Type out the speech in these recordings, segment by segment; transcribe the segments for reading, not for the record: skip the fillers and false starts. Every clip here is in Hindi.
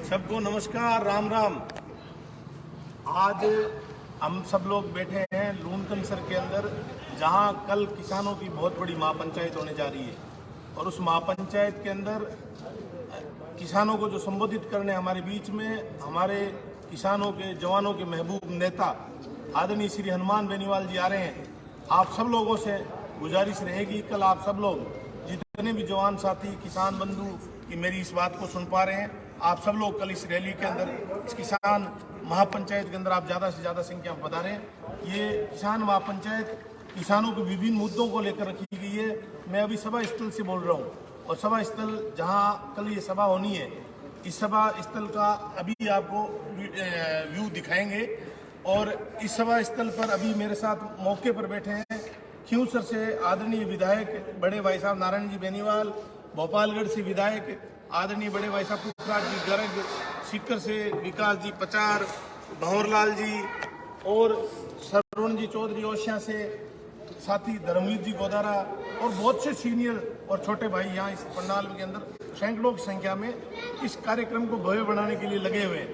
सबको नमस्कार, राम राम। आज हम सब लोग बैठे हैं लूनकनसर के अंदर, जहां कल किसानों की बहुत बड़ी महापंचायत होने जा रही है। और उस महापंचायत के अंदर किसानों को जो संबोधित करने हमारे बीच में हमारे किसानों के जवानों के महबूब नेता आदरणीय श्री हनुमान बेनीवाल जी आ रहे हैं। आप सब लोगों से गुजारिश रहेगी, कल आप सब लोग जितने भी जवान साथी किसान बंधु की मेरी इस बात को सुन पा रहे हैं, आप सब लोग कल इस रैली के अंदर, इस किसान महापंचायत के अंदर आप ज़्यादा से ज़्यादा संख्या में पधारें। ये किसान महापंचायत किसानों के विभिन्न मुद्दों को लेकर रखी गई है। मैं अभी सभा स्थल से बोल रहा हूँ, और सभा स्थल जहाँ कल ये सभा होनी है, इस सभा स्थल का अभी आपको व्यू दिखाएंगे। और इस सभा स्थल पर अभी मेरे साथ मौके पर बैठे हैं खियूसर से आदरणीय विधायक बड़े भाई साहब नारायण जी बेनीवाल, भोपालगढ़ से विधायक आदरणीय बड़े भाई साहब पुखराज जी गर्ग, सीकर से विकास जी पचार, भंवरलाल जी और सरुण जी चौधरी ओशिया से, साथी धर्मवीर जी गोदारा और बहुत से सीनियर और छोटे भाई यहाँ इस पंडाल के अंदर सैकड़ों की संख्या में इस कार्यक्रम को भव्य बनाने के लिए लगे हुए हैं।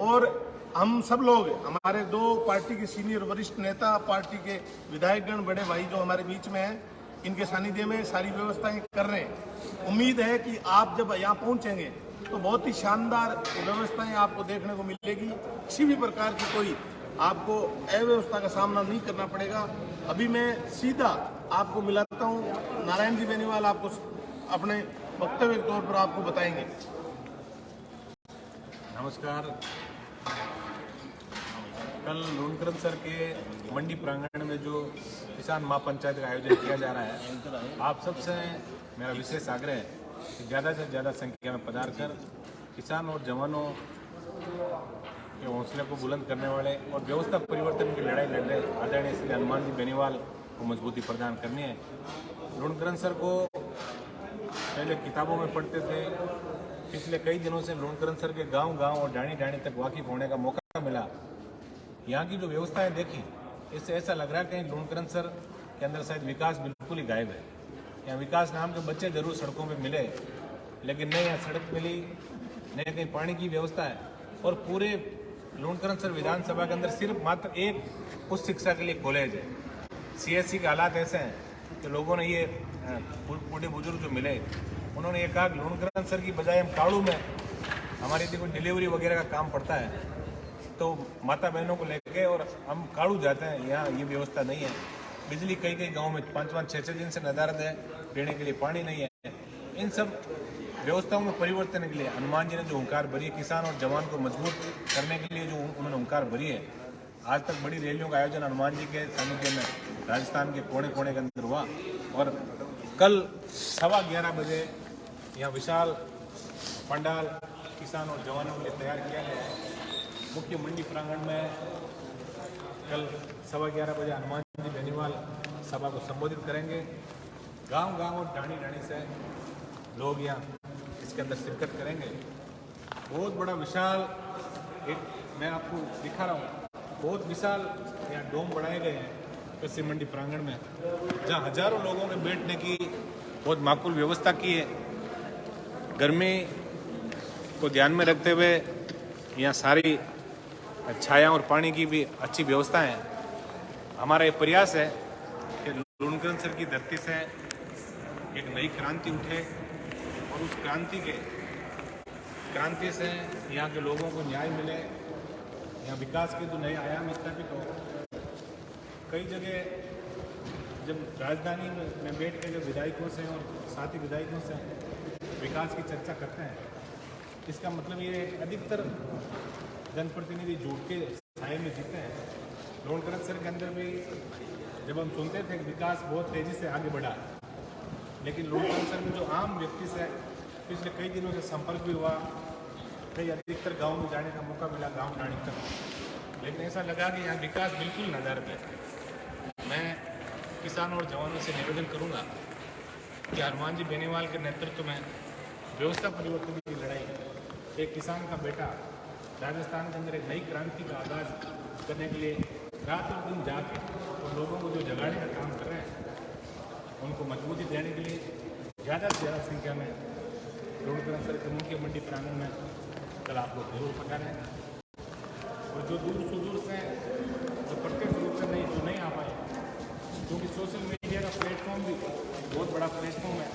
और हम सब लोग, हमारे दो पार्टी के सीनियर वरिष्ठ नेता, पार्टी के विधायकगण बड़े भाई जो हमारे बीच में हैं, इनके सानिध्य में सारी व्यवस्थाएं कर रहे हैं। उम्मीद है कि आप जब यहाँ पहुँचेंगे तो बहुत ही शानदार व्यवस्थाएं आपको देखने को मिलेगी। किसी भी प्रकार की कोई आपको अव्यवस्था का सामना नहीं करना पड़ेगा। अभी मैं सीधा आपको मिलाता हूँ, नारायण जी बेनीवाल आपको अपने वक्तव्य के तौर पर आपको बताएंगे। नमस्कार। कल लूनकनसर के मंडी प्रांगण में जो किसान महापंचायत का आयोजन किया जा रहा है, आप सबसे मेरा विशेष आग्रह है कि ज़्यादा से ज़्यादा संख्या में पधार कर किसान और जवानों के हौसले को बुलंद करने वाले और व्यवस्था परिवर्तन की लड़ाई लड़ रहे आदरणीय श्री हनुमान जी बेनीवाल को मजबूती प्रदान करनी है। लूनकनसर को पहले किताबों में पढ़ते थे, पिछले कई दिनों से लूनकनसर के गांव-गांव और डाणी-डाणी तक वाकिफ होने का मौका मिला। यहाँ की जो व्यवस्थाएं देखी, इससे ऐसा लग रहा है कि लूनकनसर के अंदर शायद विकास बिल्कुल ही गायब है। यहाँ विकास नाम के बच्चे जरूर सड़कों पे मिले, लेकिन नहीं यहाँ सड़क मिली, नहीं कहीं पानी की व्यवस्था है। और पूरे लूनकनसर विधानसभा के अंदर सिर्फ मात्र एक उच्च शिक्षा के लिए कॉलेज है। सीएससी के हालात ऐसे हैं कि लोगों ने ये बूढ़े बुजुर्ग जो मिले, उन्होंने ये कहा कि लूनकनसर की बजाय हम काड़ू में, हमारी यदि कोई डिलीवरी वगैरह का काम पड़ता है तो माता बहनों को लेके और हम काड़ू जाते हैं। यहाँ ये व्यवस्था नहीं है। बिजली कई कई गाँव में 5-5, 6-6 दिन से नदारद है, पीने के लिए पानी नहीं है। इन सब व्यवस्थाओं में परिवर्तन के लिए हनुमान जी ने जो हुंकार भरी है, किसान और जवान को मजबूत करने के लिए जो उन्होंने हुंकार भरी है, आज तक बड़ी रैलियों का आयोजन हनुमान जी के सानिध्य में राजस्थान के कोने कोने के अंदर हुआ। और कल 11:15 बजे यहाँ विशाल पंडाल किसान और जवानों के लिए तैयार किया गया है। मुख्य मंडी प्रांगण में कल 11:15 बजे हनुमान जी बेनीवाल सभा को संबोधित करेंगे। गांव-गांव और डाणी-डाणी से लोग यहाँ इसके अंदर शिरकत करेंगे। बहुत बड़ा विशाल, एक मैं आपको दिखा रहा हूँ, बहुत विशाल यहाँ डोम बनाए गए हैं कृषि मंडी प्रांगण में, जहाँ हजारों लोगों के बैठने की बहुत माकूल व्यवस्था की है। गर्मी को ध्यान में रखते हुए यहाँ सारी छाया और पानी की भी अच्छी व्यवस्था है। हमारा ये प्रयास है कि लूनकनसर की धरती से एक नई क्रांति उठे और उस क्रांति से यहाँ के लोगों को न्याय मिले, यहाँ विकास के जो नए आयाम स्थापित हो। कई जगह जब राजधानी में बैठ के जब विधायकों से और साथी विधायकों से विकास की चर्चा करते हैं, इसका मतलब ये अधिकतर जनप्रतिनिधि झूठ के साए में जीते हैं। लूनकनसर के अंदर भी जब हम सुनते थे कि विकास बहुत तेजी से आगे बढ़ा, लेकिन लूनकनसर में जो आम व्यक्ति से पिछले कई दिनों से संपर्क भी हुआ, कई अधिकतर गाँव में जाने का मौका मिला, गाँव डाणी तक, लेकिन ऐसा लगा कि यहाँ विकास बिल्कुल नदारद है। मैं किसान और जवानों से निवेदन करूँगा कि हनुमान जी बेनीवाल के नेतृत्व में व्यवस्था परिवर्तन की लड़ाई, एक किसान का बेटा राजस्थान के अंदर एक नई क्रांति का आगाज करने के लिए रात और दिन जाके और लोगों को जो जगाने का काम कर रहे हैं, उनको मजबूती देने के लिए ज़्यादा से ज़्यादा संख्या में लूणकरण सर के मुख्य मंडी प्रांगण में कल आप लोग जरूर पधारें। और जो दूर सुदूर से जो प्रत्यक्ष रूप से नहीं आ पाए, क्योंकि सोशल मीडिया का प्लेटफॉर्म भी बहुत बड़ा प्लेटफॉर्म है।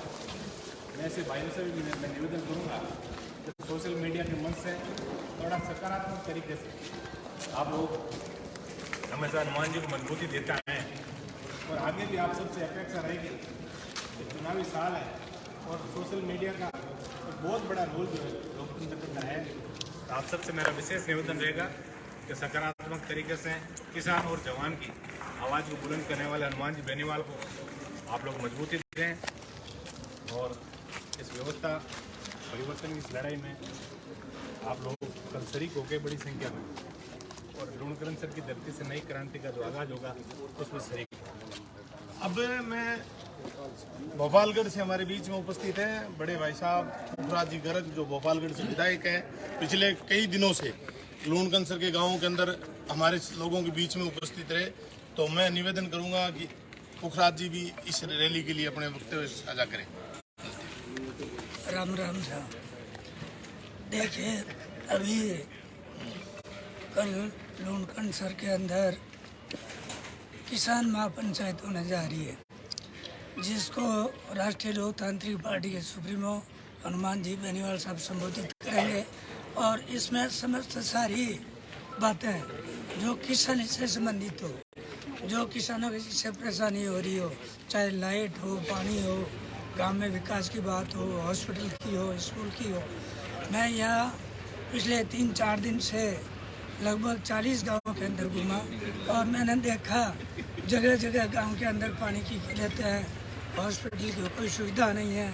मैं ऐसे भाइयों से भी मैं निवेदन करूँगा कि सोशल मीडिया के मंच से थोड़ा सकारात्मक तरीके से आप लोग हमेशा हनुमान जी को मजबूती देता है। और आगे भी आप सबसे अपेक्षा रहेगी कि चुनावी साल है और सोशल मीडिया का एक बहुत बड़ा रोल जो है लोकतंत्र का है। तो आप सबसे मेरा विशेष निवेदन रहेगा कि सकारात्मक तरीके से किसान और जवान की आवाज़ को बुलंद करने वाले हनुमान जी बेनीवाल को आप लोग मजबूती दें और इस व्यवस्था परिवर्तन की इस लड़ाई में आप लोग कल शरीक होकर बड़ी संख्या में और लूणकरण सर की धरती से नई क्रांति का जो आगाज होगा उसमें शरीक। अब मैं भोपालगढ़ से हमारे बीच में उपस्थित हैं बड़े भाई साहब पुखराज जी गर्ग, जो भोपालगढ़ से विधायक हैं। पिछले कई दिनों से लूणकरण सर के गांवों के अंदर हमारे लोगों के बीच में उपस्थित रहे। तो मैं निवेदन करूंगा कि पुखराज जी भी इस रैली के लिए अपने वक्तव्य साझा करें। राम राम साहब, देखिए अभी कल लूणकरण सर के अंदर किसान महापंचायत होने जा रही है, जिसको राष्ट्रीय लोकतांत्रिक पार्टी के सुप्रीमो हनुमान जी बेनीवाल साहब संबोधित करेंगे। और इसमें समस्त सारी बातें जो किसान से संबंधित हो, जो किसानों की जिससे परेशानी हो रही हो, चाहे लाइट हो, पानी हो, गांव में विकास की बात हो, हॉस्पिटल की हो, स्कूल की हो। मैं यहाँ पिछले 3-4 दिन से लगभग 40 गांवों के अंदर घूमा और मैंने देखा जगह जगह गांव के अंदर पानी की किल्लत है, हॉस्पिटल की कोई सुविधा नहीं है,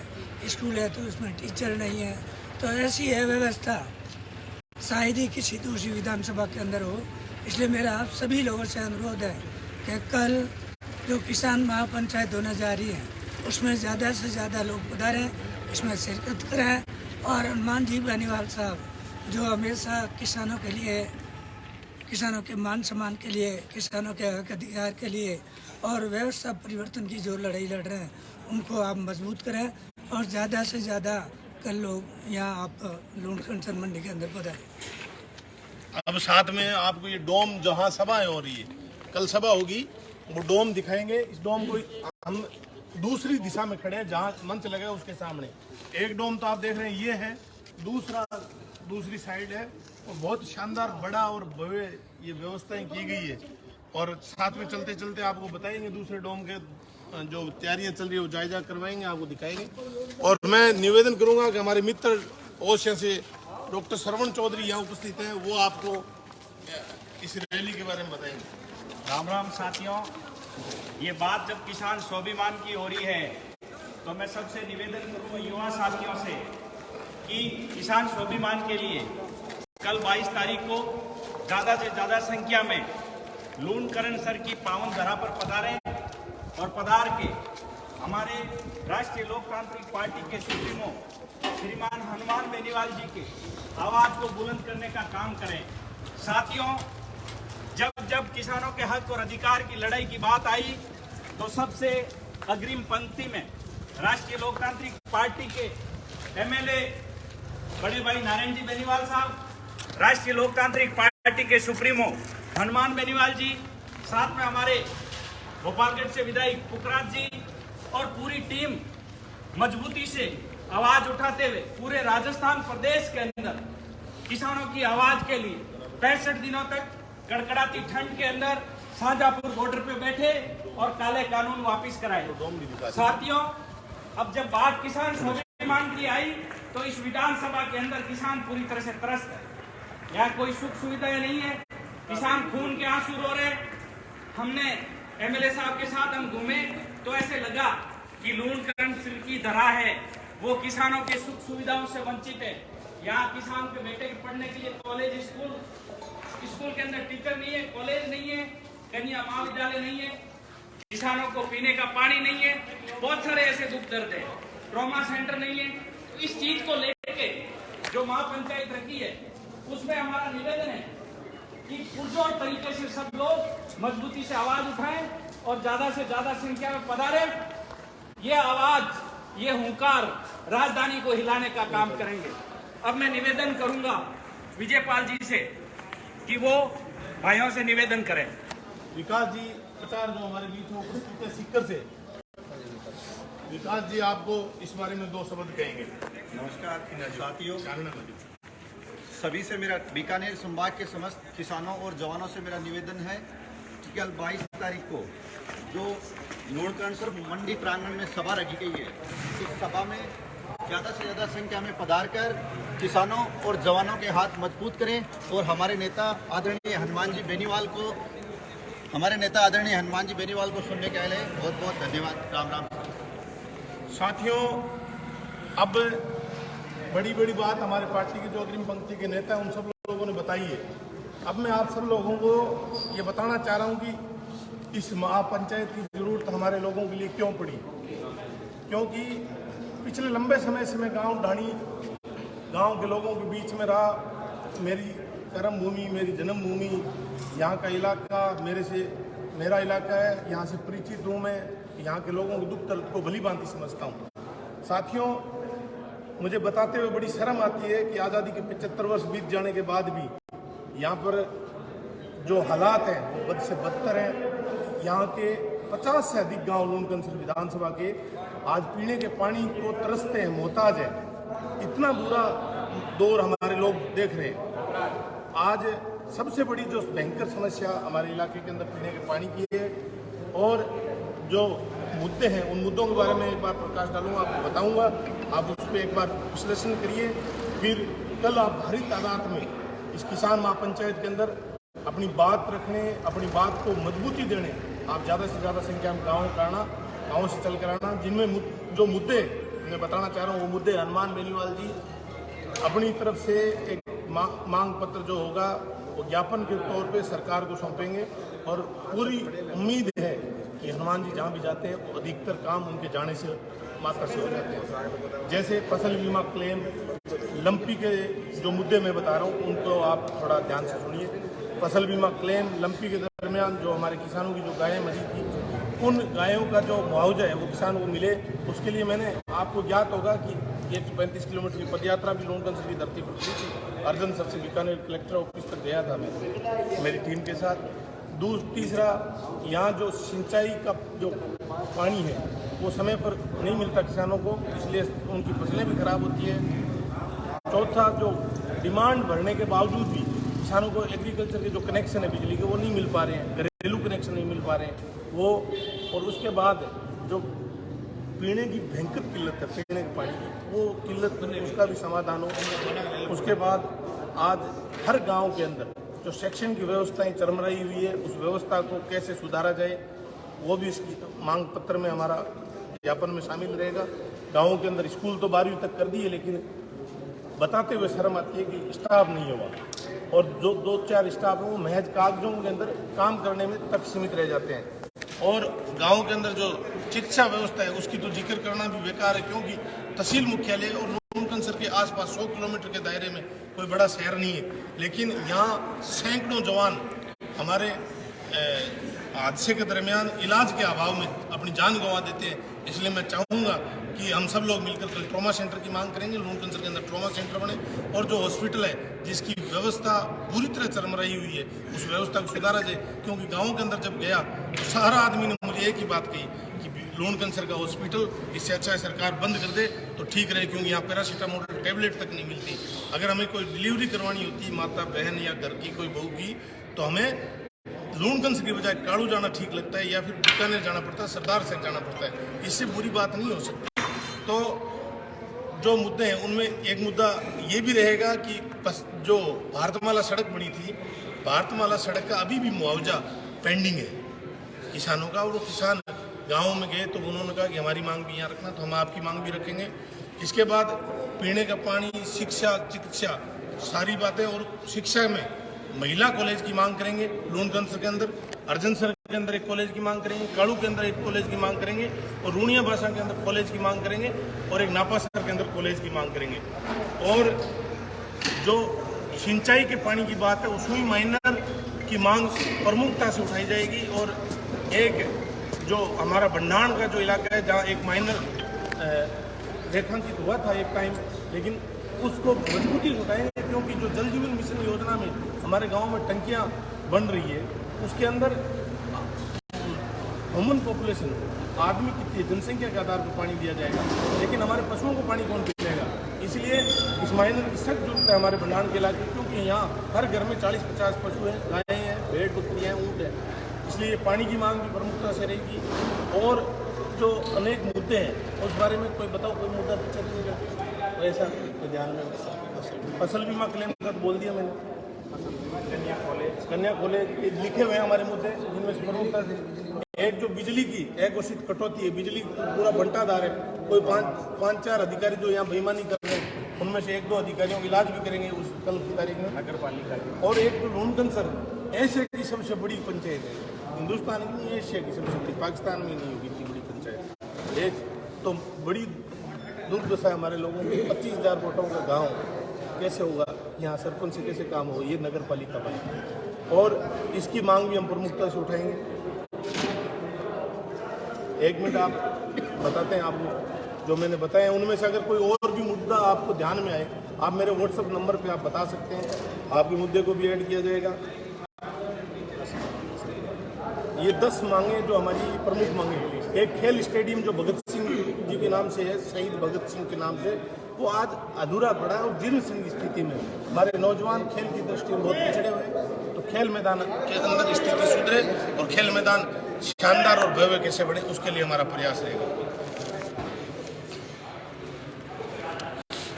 स्कूल है तो उसमें टीचर नहीं है। तो ऐसी है व्यवस्था, शायद ही किसी दूसरी विधानसभा के अंदर हो। इसलिए मेरा आप सभी लोगों से अनुरोध है कि कल जो किसान महापंचायत होने जा रही है उसमें ज़्यादा से ज़्यादा लोग पधारें, इसमें शिरकत करें। और हनुमान जी बेनीवाल साहब जो हमेशा किसानों के लिए, किसानों के मान सम्मान के लिए, किसानों के हक अधिकार के लिए और व्यवस्था परिवर्तन की जो लड़ाई लड़ रहे हैं उनको आप मजबूत करें और ज़्यादा से ज़्यादा कल लोग यहाँ आप लूणकरण मंडी के अंदर पधारें। अब साथ में आपको ये डोम जहाँ सभाएं हो रही है, कल सभा होगी, वो डोम दिखाएंगे। इस डोम को हम दूसरी दिशा में खड़े हैं जहाँ मंच लगेगा उसके सामने। एक डोम तो आप देख रहे हैं ये है, दूसरी साइड है और बहुत शानदार बड़ा और भव्य ये व्यवस्थाएं की गई है। और साथ में चलते चलते आपको बताएंगे दूसरे डोम के जो तैयारियां चल रही है वो जायजा करवाएंगे, आपको दिखाएंगे। और मैं निवेदन करूंगा कि हमारे मित्र ओशिया से डॉक्टर श्रवण चौधरी यहाँ उपस्थित हैं, वो आपको इस रैली के बारे में बताएंगे। राम राम साथियों, ये बात जब किसान स्वाभिमान की हो रही है तो मैं सबसे निवेदन करूंगा युवा साथियों से कि किसान स्वाभिमान के लिए कल 22 तारीख को ज़्यादा से ज़्यादा संख्या में लूणकरण सर की पावन धरा पर पधारें और पधार के हमारे राष्ट्रीय लोकतांत्रिक पार्टी के सुप्रीमो श्रीमान हनुमान बेनीवाल जी के आवाज़ को बुलंद करने का काम करें। साथियों, जब किसानों के हक और अधिकार की लड़ाई की बात आई तो सबसे अग्रिम पंक्ति में राष्ट्रीय लोकतांत्रिक पार्टी के एमएलए बड़े भाई नारायण जी बेनीवाल साहब, राष्ट्रीय लोकतांत्रिक पार्टी के सुप्रीमो हनुमान बेनीवाल जी, साथ में हमारे भोपालगढ़ से विधायक पुखराज जी और पूरी टीम मजबूती से आवाज उठाते हुए पूरे राजस्थान प्रदेश के अंदर किसानों की आवाज के लिए 65 दिनों तक कड़कड़ाती ठंड के अंदर शाहजहांपुर बॉर्डर पे बैठे और काले कानून वापिस कराए। साथियों, अब जब बात किसान स्वाभिमान की आई तो इस विधानसभा के अंदर किसान पूरी तरह से त्रस्त है। यहाँ कोई सुख सुविधाएं नहीं है, किसान खून के आंसू रो रहे। हमने एमएलए साहब के साथ हम घूमे तो ऐसे लगा कि लूणकरण की धरा है वो किसानों के सुख सुविधाओं से वंचित है। यहाँ किसान के बेटे के पढ़ने के लिए कॉलेज, स्कूल के अंदर टीचर नहीं है, कॉलेज नहीं है, कन्या महाविद्यालय नहीं है, किसानों को पीने का पानी नहीं है, बहुत सारे ऐसे दुख दर्द है, ट्रॉमा सेंटर नहीं है। तो इस चीज को लेके जो महापंचायत रखी है उसमें हमारा निवेदन है कि पुरजोर तरीके से सब लोग मजबूती से आवाज उठाएं और ज्यादा से ज्यादा संख्या में पधारें। ये आवाज ये हुंकार राजधानी को हिलाने का काम करेंगे। अब मैं निवेदन करूंगा विजयपाल जी से कि वो भाइयों से निवेदन करें। विकास जी प्रचार जो हमारे बीच में उपस्थित है सीकर से, विकास जी आपको इस बारे में 2 शब्द कहेंगे। नमस्कार साथियों, सभी से मेरा बीकानेर संभाग के समस्त किसानों और जवानों से मेरा निवेदन है कि कल 22 तारीख को जो लूणकरणसर मंडी प्रांगण में सभा रखी गई है, इस सभा में ज़्यादा से ज़्यादा संख्या में पधार कर किसानों और जवानों के हाथ मजबूत करें और हमारे नेता आदरणीय हनुमान जी बेनीवाल को सुनने के लिए बहुत बहुत धन्यवाद। राम राम। साथियों, अब बड़ी बड़ी बात हमारे पार्टी के जो अग्रिम पंक्ति के नेता हैं उन सब लोगों ने बताई है। अब मैं आप सब लोगों को ये बताना चाह रहा हूँ कि इस महापंचायत की जरूरत हमारे लोगों के लिए क्यों पड़ी। क्योंकि पिछले लंबे समय से मैं गांव के लोगों के बीच में रहा। मेरी कर्म भूमि, मेरी जन्मभूमि, यहाँ का इलाका मेरा इलाका है। यहाँ से परिचित हूँ मैं, यहाँ के लोगों के दुख दर्द को भली भांति समझता हूँ। साथियों, मुझे बताते हुए बड़ी शर्म आती है कि आज़ादी के 75 वर्ष बीत जाने के बाद भी यहाँ पर जो हालात हैं वो बद से बदतर हैं। यहाँ के 50 से अधिक गांव लूणकरणसर विधानसभा के आज पीने के पानी को तरसते हैं, मोहताज हैं। इतना बुरा दौर हमारे लोग देख रहे हैं। आज सबसे बड़ी जो भयंकर समस्या हमारे इलाके के अंदर पीने के पानी की है और जो मुद्दे हैं उन मुद्दों के बारे में एक बार प्रकाश डालूंगा, आपको बताऊंगा। आप उस पर एक बार विश्लेषण करिए, फिर कल आप भारी तादाद में इस किसान महापंचायत के अंदर अपनी बात रखने, अपनी बात को मजबूती देने आप ज़्यादा से ज़्यादा संख्या में गाँव से चल कर आना। जिनमें जो मुद्दे मैं बताना चाह रहा हूँ वो मुद्दे हनुमान बेनीवाल जी अपनी तरफ से एक मांग पत्र जो होगा वो ज्ञापन के तौर पे सरकार को सौंपेंगे और पूरी उम्मीद है कि हनुमान जी जहाँ भी जाते हैं वो अधिकतर काम उनके जाने से मात्रा से हो जाते हैं। जैसे फसल बीमा क्लेम, लंपी के जो मुद्दे मैं बता रहा हूँ उनको आप थोड़ा ध्यान से सुनिए। फसल बीमा क्लेम, लंपी के दरमियान जो हमारे किसानों की जो गायें मरी थी उन गायों का जो मुआवजा है वो किसानों को मिले, उसके लिए मैंने आपको ज्ञात होगा कि 135 किलोमीटर की पदयात्रा भी लूणकरणसर की धरती पर की थी। अर्जनसर से बीकानेर कलेक्टर ऑफिस तक गया था मैं मेरी टीम के साथ। तीसरा, यहाँ जो सिंचाई का जो पानी है वो समय पर नहीं मिलता किसानों को, इसलिए उनकी फसलें भी खराब होती है। चौथा, जो डिमांड भरने के बावजूद भी किसानों को एग्रीकल्चर के जो कनेक्शन है बिजली के वो नहीं मिल पा रहे हैं, घरेलू कनेक्शन नहीं मिल पा रहे हैं वो। और उसके बाद जो पीने की भयंकर किल्लत है, पीने के पानी की वो किल्लत, उसका भी समाधान हो। उसके बाद आज हर गांव के अंदर जो शैक्षणिक की व्यवस्थाएं चरमराई हुई है उस व्यवस्था को कैसे सुधारा जाए वो भी इसकी मांग पत्र में हमारा ज्ञापन में शामिल रहेगा। गाँवों के अंदर स्कूल तो 12वीं तक कर दिए, लेकिन बताते हुए शर्म आती है कि स्टाफ नहीं होगा और जो 2-4 स्टाफ हैं वो महज कागजों के अंदर काम करने में तक सीमित रह जाते हैं। और गाँव के अंदर जो चिकित्सा व्यवस्था है उसकी तो जिक्र करना भी बेकार है, क्योंकि तहसील मुख्यालय और लूणकरणसर के आसपास 100 किलोमीटर के दायरे में कोई बड़ा शहर नहीं है, लेकिन यहाँ सैकड़ों जवान हमारे हादसे के दरमियान इलाज के अभाव में अपनी जान गंवा देते हैं। इसलिए मैं चाहूँगा कि हम सब लोग मिलकर कल ट्रॉमा सेंटर की मांग करेंगे, लूणकरणसर के अंदर ट्रॉमा सेंटर बने और जो हॉस्पिटल है जिसकी व्यवस्था पूरी तरह चरमराई हुई है उस व्यवस्था को सुधारा जाए। क्योंकि गाँव के अंदर जब गया तो सारा आदमी ने मुझे एक ही बात कही कि लूणकरणसर का हॉस्पिटल इससे अच्छा है सरकार बंद कर दे तो ठीक रहे, क्योंकि यहाँ पैरासीटामोल टैबलेट तक नहीं मिलती। अगर हमें कोई डिलीवरी करवानी होती माता बहन या घर की कोई बहू की तो हमें लूणकरणसर की बजाय काड़ू जाना ठीक लगता है या फिर बीकानेर जाना पड़ता है, सरदार से जाना पड़ता है। इससे बुरी बात नहीं हो सकती। तो जो मुद्दे हैं उनमें एक मुद्दा ये भी रहेगा कि जो भारतमाला सड़क बनी थी, भारतमाला सड़क का अभी भी मुआवजा पेंडिंग है किसानों का। और वो किसान गाँव में गए तो उन्होंने कहा कि हमारी मांग भी यहाँ रखना, तो हम आपकी मांग भी रखेंगे। इसके बाद पीने का पानी, शिक्षा, चिकित्सा, सारी बातें। और शिक्षा में महिला कॉलेज की मांग करेंगे लूणकरणसर के अंदर, अर्जनसर के अंदर एक कॉलेज की मांग करेंगे, काड़ू के अंदर एक कॉलेज की मांग करेंगे और रूनिया भाषा के अंदर कॉलेज की मांग करेंगे और एक नापासर के अंदर कॉलेज की मांग करेंगे। और जो सिंचाई के पानी की बात है उसमें माइनर की मांग प्रमुखता से उठाई जाएगी। और एक जो हमारा भंडारण का जो इलाका है जहाँ एक माइनर रेखांकित हुआ था एक टाइम, लेकिन उसको मजबूती से उठाएंगे, क्योंकि जो जल जीवन मिशन योजना में हमारे गांव में टंकियां बन रही है, उसके अंदर ह्यूमन पॉपुलेशन, आदमी कितनी जनसंख्या के आधार पर पानी दिया जाएगा, लेकिन हमारे पशुओं को पानी कौन पिलाएगा। इसलिए इस महीने की सख्त जरूरत है हमारे भंडारण के इलाके, क्योंकि यहाँ हर घर में 40-50 पशु हैं, गायें हैं, भेड़ बकरियाँ हैं, ऊँट है। इसलिए पानी की मांग भी प्रमुखता से रहेगी। और जो अनेक मुद्दे हैं उस बारे में कोई बताओ, कोई मुद्दा चल नहीं रहा तो ऐसा तो ध्यान में। फसल बीमा क्लेम का तो बोल दिया मैंने, कन्या कॉलेज लिखे हुए हैं हमारे मुद्दे, जिनमें से प्रमुखता से एक जो बिजली की एक घोषित कटौती है, बिजली पूरा बंटाधार है, कोई पाँच चार अधिकारी जो यहाँ बेईमानी कर रहे हैं, उनमें से 1-2 अधिकारियों का इलाज भी करेंगे उस कल की तारीख में नगर पालिका। और एक जो लूणकन सर एशिया की सबसे बड़ी पंचायत है, हिंदुस्तान की नहीं, एशिया की सबसे बड़ी, पाकिस्तान में नहीं होगी इतनी बड़ी पंचायत। एक तो बड़ी दुर्दशा है हमारे लोगों की, 25,000 वोटों का गाँव कैसे होगा, यहाँ सरपंच से कैसे काम हो, ये नगर पालिका बने। और इसकी मांग भी हम प्रमुखता से उठाएंगे। 1 मिनट आप बताते हैं, आपको जो मैंने बताया उनमें से अगर कोई और भी मुद्दा आपको ध्यान में आए, आप मेरे व्हाट्सएप नंबर पे आप बता सकते हैं, आपके मुद्दे को भी ऐड किया जाएगा। ये 10 मांगे जो हमारी प्रमुख मांगे। एक खेल स्टेडियम जो भगत सिंह जी के नाम से है, शहीद भगत सिंह के नाम से, वो आज अधूरा पड़ा है और जीर्ण स्थिति में। हमारे नौजवान खेल की दृष्टि में बहुत पिछड़े हुए हैं, तो खेल मैदान के अंदर स्थिति सुधरे और खेल मैदान शानदार और भव्य कैसे बढ़े, उसके लिए हमारा प्रयास रहेगा।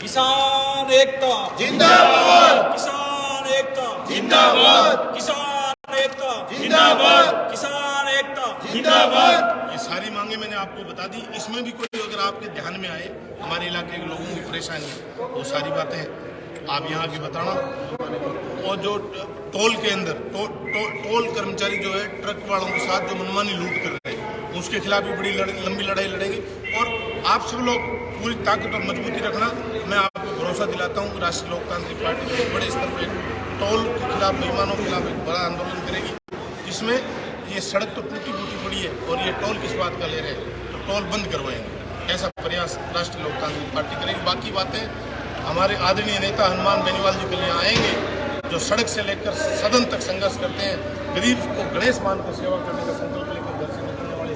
किसान एकता जिंदाबाद, किसान एकता जिंदाबाद, किसान एकता जिंदाबाद, किसान एकता जिंदाबाद। ये सारी मांगे मैंने आपको बता दी। इसमें भी कोई अगर आपके ध्यान में आए, हमारे इलाके के लोगों की परेशानी, वो सारी बातें आप यहाँ की बताना। और जो टोल के अंदर टोल कर्मचारी जो है ट्रक वालों के साथ जो मनमानी लूट कर रहे हैं, उसके खिलाफ भी बड़ी लंबी लड़ाई लड़ेंगे। और आप सब लोग पूरी ताकत और मजबूती रखना। मैं आपको भरोसा दिलाता हूँ राष्ट्रीय लोकतांत्रिक पार्टी बड़े स्तर पर टोल के खिलाफ, बेईमानों के खिलाफ एक बड़ा आंदोलन करेगी, जिसमें ये सड़क तो टूटी फूटी पड़ी है और ये टोल किस बात का ले रहे हैं, तो टोल बंद करवाएंगे। ऐसा प्रयास राष्ट्रीय लोकतांत्रिक पार्टी करेगी। बाकी बातें हमारे आदरणीय नेता हनुमान बेनीवाल जी के लिए आएंगे, जो सड़क से लेकर सदन तक संघर्ष करते हैं, गरीब को गणेश मानकर सेवा करने का संकल्प लेकर घर से निकलने वाले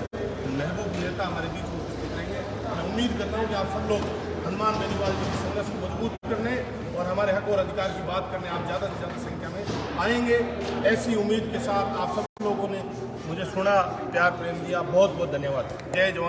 महबूब नेता हमारे बीच में उपस्थित रहेंगे। मैं उम्मीद करता हूँ कि आप सब लोग हनुमान बेनीवाल जी की संघर्ष को मजबूत करने और हमारे हक और अधिकार की बात करने आप ज़्यादा से ज़्यादा संख्या में आएंगे। ऐसी उम्मीद के साथ आप सब लोगों ने मुझे सुना, प्यार प्रेम दिया, बहुत बहुत धन्यवाद। जय जवान।